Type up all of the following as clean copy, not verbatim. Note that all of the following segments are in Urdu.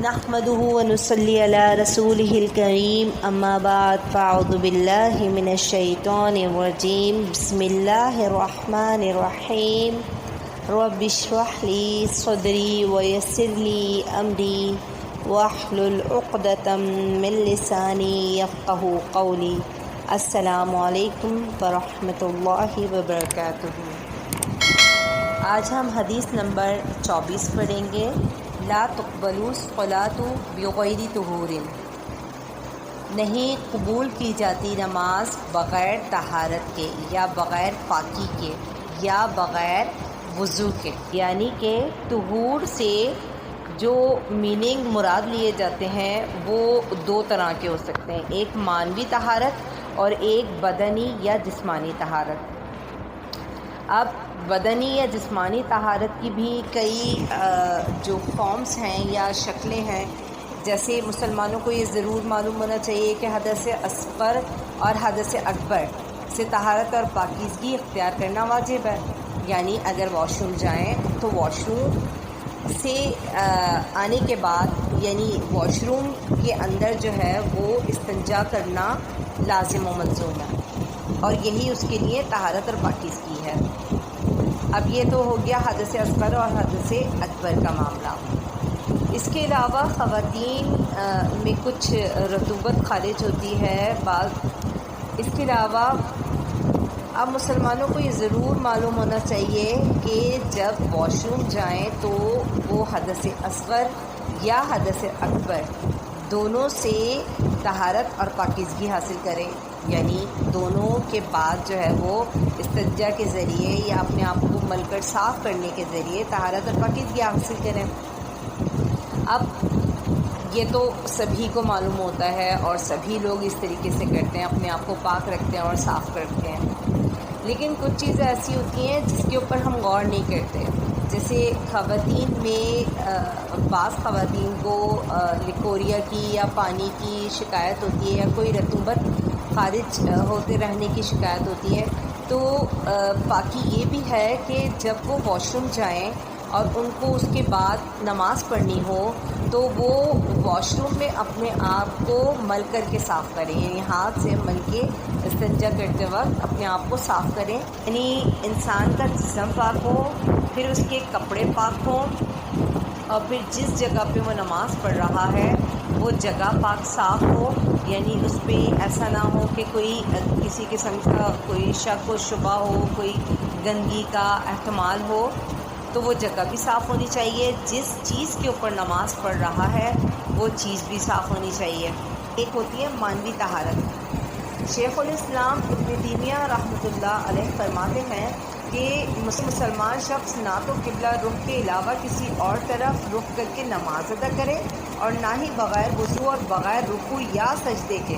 نحمده ونصلي على رسوله الكريم اما بعد فاعوذ بالله من الشيطان الرجيم بسم الله الرحمن الرحيم رب اشرح لي صدري ويسر لي امري واحلل عقدة من لساني يفقهوا قولي السلام علیکم ورحمۃ اللہ وبرکاتہ۔ آج ہم حدیث نمبر 24 پڑھیں گے۔ لا تقبل الصلاۃ بغیر طہور، نہیں قبول کی جاتی نماز بغیر طہارت کے یا بغیر پاکی کے یا بغیر وضو کے، یعنی کہ طہور سے جو میننگ مراد لیے جاتے ہیں وہ دو طرح کے ہو سکتے ہیں، ایک معنوی طہارت اور ایک بدنی یا جسمانی طہارت۔ اب بدنی یا جسمانی طہارت کی بھی کئی جو فارمز ہیں یا شکلیں ہیں، جیسے مسلمانوں کو یہ ضرور معلوم ہونا چاہیے کہ حدث اصغر اور حدث اکبر سے طہارت اور پاکیزگی اختیار کرنا واجب ہے، یعنی اگر واش روم جائیں تو واش روم سے آنے کے بعد یعنی واش روم کے اندر جو ہے وہ استنجا کرنا لازم و ملزوم ہے، اور یہی اس کے لیے طہارت اور پاکیزگی ہے۔ اب یہ تو ہو گیا حدث اصغر اور حدث اکبر کا معاملہ۔ اس کے علاوہ خواتین میں کچھ رطوبت خارج ہوتی ہے اس کے علاوہ اب مسلمانوں کو یہ ضرور معلوم ہونا چاہیے کہ جب واش روم جائیں تو وہ حدث اصغر یا حدث اکبر دونوں سے طہارت اور پاکیزگی حاصل کریں، یعنی دونوں کے بعد جو ہے وہ استنجا کے ذریعے یا اپنے آپ کو مل کر صاف کرنے کے ذریعے طہارت اور پاکیزگی حاصل کریں۔ اب یہ تو سبھی کو معلوم ہوتا ہے اور سبھی لوگ اس طریقے سے کرتے ہیں، اپنے آپ کو پاک رکھتے ہیں اور صاف کرتے ہیں، لیکن کچھ چیزیں ایسی ہوتی ہیں جس کے اوپر ہم غور نہیں کرتے۔ جیسے خواتین میں بعض خواتین کو لیکوریا کی یا پانی کی شکایت ہوتی ہے یا کوئی رطوبت خارج ہوتے رہنے کی شکایت ہوتی ہے، تو باقی یہ بھی ہے کہ جب وہ واش روم جائیں اور ان کو اس کے بعد نماز پڑھنی ہو تو وہ واش روم میں اپنے آپ کو مل کر کے صاف کریں، یعنی ہاتھ سے مل کے استنجا کرتے وقت اپنے آپ کو صاف کریں، یعنی انسان کا جسم پاک ہو، پھر اس کے کپڑے پاک ہوں، اور پھر جس جگہ پہ وہ نماز پڑھ رہا ہے وہ جگہ پاک صاف ہو، یعنی اس پہ ایسا نہ ہو کہ کوئی کسی قسم کا کوئی شک و شبہ ہو، کوئی گندگی کا احتمال ہو، تو وہ جگہ بھی صاف ہونی چاہیے۔ جس چیز کے اوپر نماز پڑھ رہا ہے وہ چیز بھی صاف ہونی چاہیے۔ ایک ہوتی ہے معنوی طہارت۔ شیخ الاسلام ابن تیمیہ رحمۃ اللہ علیہ فرماتے ہیں کہ مسلمان شخص نہ تو قبلہ رخ کے علاوہ کسی اور طرف رخ کر کے نماز ادا کرے اور نہ ہی بغیر وضو اور بغیر رکوع یا سجدے کے،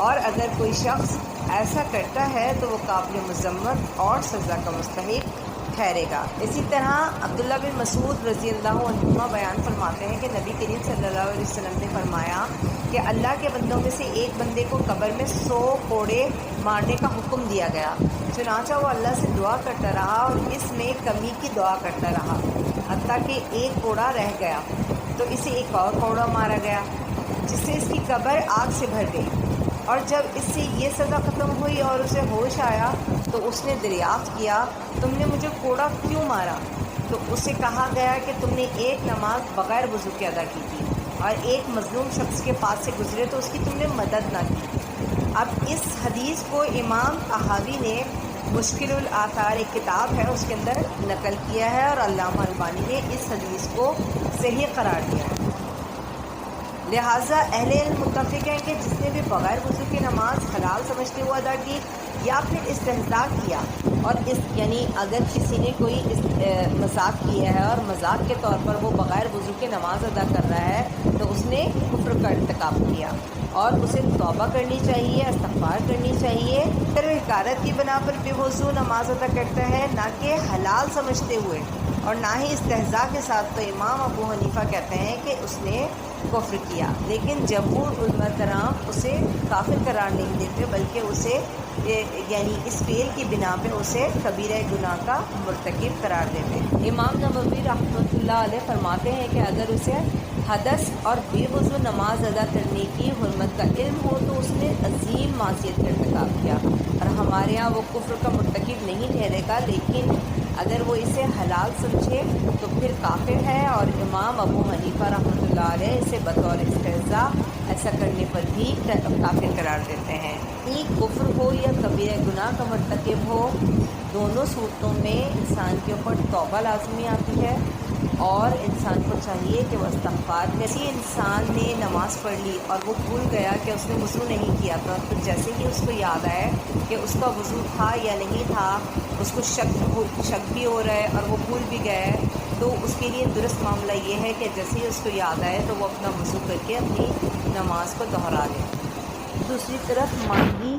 اور اگر کوئی شخص ایسا کرتا ہے تو وہ قابل مذمت اور سزا کا مستحق ٹھہرے گا۔ اسی طرح عبداللہ بن مسعود رضی اللہ عنہما بیان فرماتے ہیں کہ نبی کریم صلی اللہ علیہ وسلم نے فرمایا کہ اللہ کے بندوں میں سے ایک بندے کو قبر میں 100 کوڑے مارنے کا حکم دیا گیا، چنانچہ وہ اللہ سے دعا کرتا رہا اور اس میں کمی کی دعا کرتا رہا حتیٰ کہ ایک کوڑا رہ گیا، تو اسے ایک اور کوڑا مارا گیا جس سے اس کی قبر آگ سے بھر گئی، اور جب اس سے یہ سزا ختم ہوئی اور اسے ہوش آیا تو اس نے دریافت کیا تم نے مجھے کوڑا کیوں مارا؟ تو اسے کہا گیا کہ تم نے ایک نماز بغیر وضو کے ادا کی تھی اور ایک مظلوم شخص کے پاس سے گزرے تو اس کی تم نے مدد نہ کی۔ اب اس حدیث کو امام طحاوی نے مشکل الآثار ایک کتاب ہے اس کے اندر نقل کیا ہے، اور علامہ البانی نے اس حدیث کو صحیح قرار دیا ہے۔ لہٰذا اہل علم متفق ہیں کہ جس نے بھی بغیر وضو کی نماز حلال سمجھتے ہوئے ادا کی یا پھر استہزاء کیا، اور یعنی اگر کسی نے کوئی مذاق کیا ہے اور مذاق کے طور پر وہ بغیر وضو کے نماز ادا کر رہا ہے تو اس نے کفر کا ارتکاب کیا، اور اسے توبہ کرنی چاہیے، استغفار کرنی چاہیے۔ پھر حکارت کی بنا پر بے وضو نماز ادا کرتا ہے، نہ کہ حلال سمجھتے ہوئے، اور نہ ہی استہزاء کے ساتھ تو امام ابو حنیفہ کہتے ہیں کہ اس نے کفر کیا، لیکن جمہور علماء کرام اسے کافر قرار نہیں دیتے، بلکہ اسے یعنی اس فعل کی بنا پہ اسے کبیرہ گناہ کا مرتکب قرار دیتے ہیں۔ امام نووی رحمۃ اللہ علیہ فرماتے ہیں کہ اگر اسے حدث اور بے وضو نماز ادا کرنے کی حرمت کا علم ہو تو اس نے عظیم معصیت کا ارتکاب کیا، اور ہمارے ہاں وہ کفر کا مرتکب نہیں ٹھہرے گا، لیکن اگر وہ اسے حلال سمجھے تو پھر کافر ہے، اور امام ابو حنیفہ رحمۃ اللہ علیہ اسے بطور استہزاء ایسا کرنے پر بھی کافر قرار دیتے ہیں۔ کفر ہو یا کبیرہ گناہ کا مرتکب ہو، دونوں صورتوں میں انسان کے اوپر توبہ لازمی آتی ہے، اور انسان کو چاہیے کہ وہ استغفار کرے۔ کسی انسان نے نماز پڑھ لی اور وہ بھول گیا کہ اس نے وضو نہیں کیا تھا، تو جیسے ہی اس کو یاد آئے کہ اس کا وضو تھا یا نہیں تھا، اس کو شک بھی ہو رہا ہے اور وہ بھول بھی گیا ہے، تو اس کے لیے درست معاملہ یہ ہے کہ جیسے ہی اس کو یاد آئے تو وہ اپنا وضو کر کے اپنی نماز کو دہرا لے۔ دوسری طرف مانگی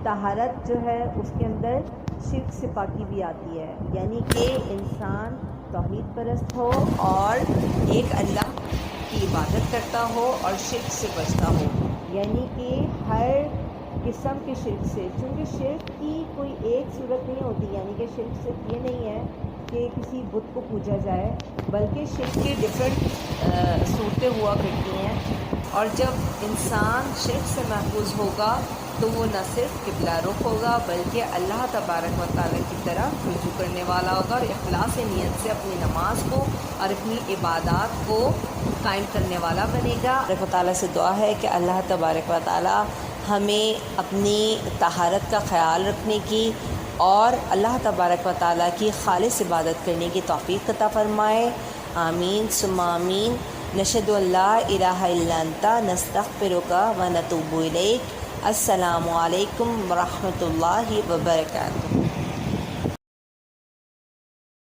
طہارت جو ہے اس کے اندر شرک سے پاکی بھی آتی ہے، یعنی کہ انسان توحید پرست ہو اور ایک اللہ کی عبادت کرتا ہو اور شرک سے بچتا ہو، یعنی کہ ہر قسم کے شرک سے، چونکہ شرک کی کوئی ایک صورت نہیں ہوتی، یعنی کہ شرک صرف یہ نہیں ہے کہ کسی بت کو پوجا جائے، بلکہ شرک کی ڈفرینٹ صورتیں ہوا کرتی ہیں، اور جب انسان شرک سے محفوظ ہوگا تو وہ نہ صرف قبلہ رخ ہوگا بلکہ اللہ تبارک و تعالیٰ کی طرف رجوع کرنے والا ہوگا، اور اخلاص نیت سے اپنی نماز کو اور اپنی عبادات کو قائم کرنے والا بنے گا۔ تبارک و تعالیٰ سے دعا ہے کہ اللہ تبارک و تعالیٰ ہمیں اپنی طہارت کا خیال رکھنے کی اور اللہ تبارک و تعالیٰ کی خالص عبادت کرنے کی توفیق عطا فرمائے۔ آمین ثم آمین۔ نشہد ان لا الہ الا انت نستغفرک و نتوب الیک۔ السلام علیکم ورحمۃ اللہ وبرکاتہ۔